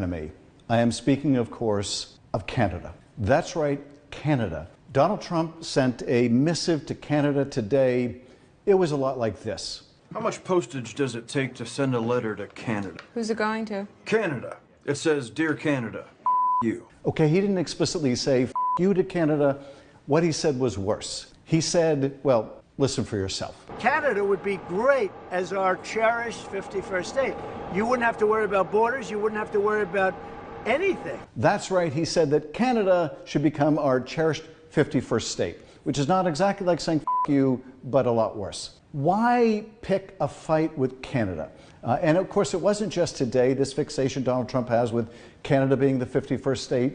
enemy. I am speaking, of course, of Canada. That's right, Canada. Donald Trump sent a missive to Canada today. It was a lot like this. How much postage does it take to send a letter to Canada? Who's it going to? Canada. It says, "Dear Canada, you." Okay, he didn't explicitly say you to Canada. What he said was worse. He said, well, listen for yourself. Canada would be great as our cherished 51st state. You wouldn't have to worry about borders. You wouldn't have to worry about anything. That's right. He said that Canada should become our cherished 51st state, which is not exactly like saying you, but a lot worse. Why pick a fight with Canada? And of course, it wasn't just today, this fixation Donald Trump has with Canada being the 51st state.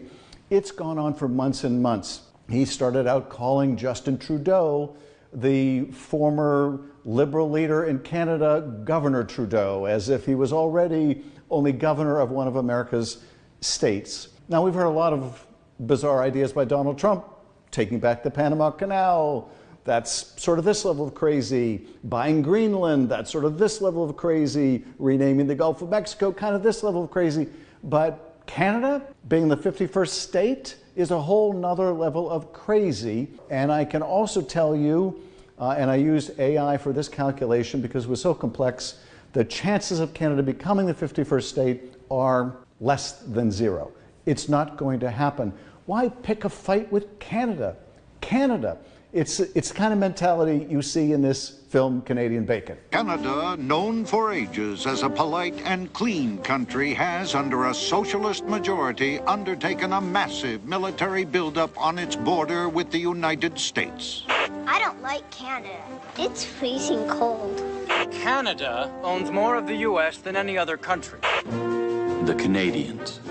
It's gone on for months and months. He started out calling Justin Trudeau, the former Liberal leader in Canada, Governor Trudeau, as if he was already only governor of one of America's states. Now, we've heard a lot of bizarre ideas by Donald Trump, taking back the Panama Canal. That's sort of this level of crazy. Buying Greenland, that's sort of this level of crazy. Renaming the Gulf of Mexico, kind of this level of crazy. But Canada, being the 51st state, is a whole nother level of crazy. And I can also tell you, and I used AI for this calculation because it was so complex, the chances of Canada becoming the 51st state are less than zero. It's not going to happen. Why pick a fight with Canada? Canada. It's the kind of mentality you see in this film, Canadian Bacon. Canada, known for ages as a polite and clean country, has, under a socialist majority, undertaken a massive military buildup on its border with the United States. I don't like Canada. It's freezing cold. Canada owns more of the U.S. than any other country. The Canadians,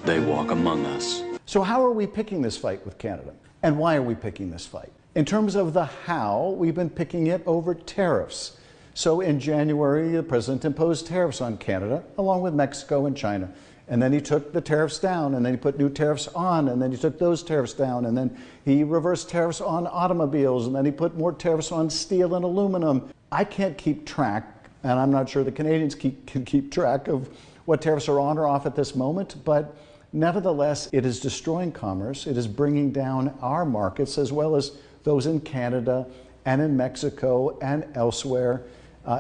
they walk among us. So how are we picking this fight with Canada? And why are we picking this fight? In terms of the how, we've been picking it over tariffs. So in January, the president imposed tariffs on Canada, along with Mexico and China. And then he took the tariffs down, and then he put new tariffs on, and then he took those tariffs down, and then he reversed tariffs on automobiles, and then he put more tariffs on steel and aluminum. I can't keep track, and I'm not sure the Canadians can keep track of what tariffs are on or off at this moment, but nevertheless, it is destroying commerce. It is bringing down our markets as well as those in Canada and in Mexico and elsewhere.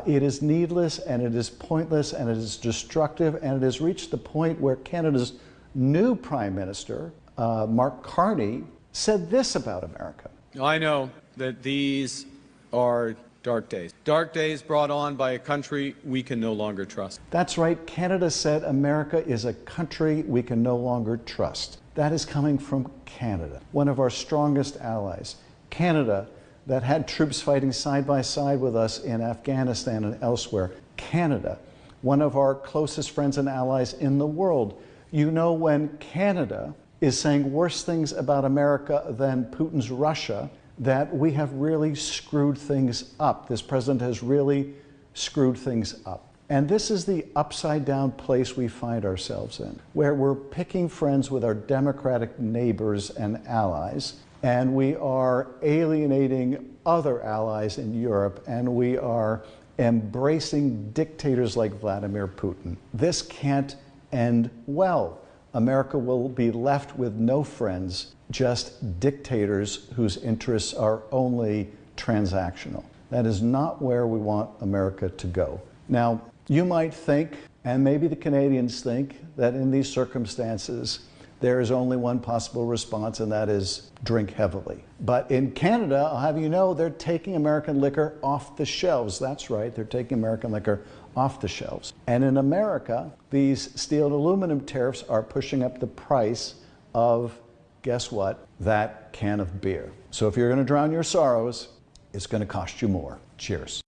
It is needless and it is pointless and it is destructive, and it has reached the point where Canada's new Prime Minister, Mark Carney, said this about America. I know that these are dark days. Dark days brought on by a country we can no longer trust. That's right. Canada said America is a country we can no longer trust. That is coming from Canada, one of our strongest allies. Canada, that had troops fighting side by side with us in Afghanistan and elsewhere. Canada, one of our closest friends and allies in the world. You know, when Canada is saying worse things about America than Putin's Russia, that we have really screwed things up. This president has really screwed things up. And this is the upside down place we find ourselves in, where we're picking friends with our democratic neighbors and allies, and we are alienating other allies in Europe, and we are embracing dictators like Vladimir Putin. This can't end well. America will be left with no friends, just dictators whose interests are only transactional. That is not where we want America to go. Now, you might think, and maybe the Canadians think, that in these circumstances, there is only one possible response, and that is drink heavily. But in Canada, I'll have you know, they're taking American liquor off the shelves. That's right, they're taking American liquor off the shelves. And in America, these steel and aluminum tariffs are pushing up the price of, guess what, that can of beer. So if you're going to drown your sorrows, it's going to cost you more. Cheers.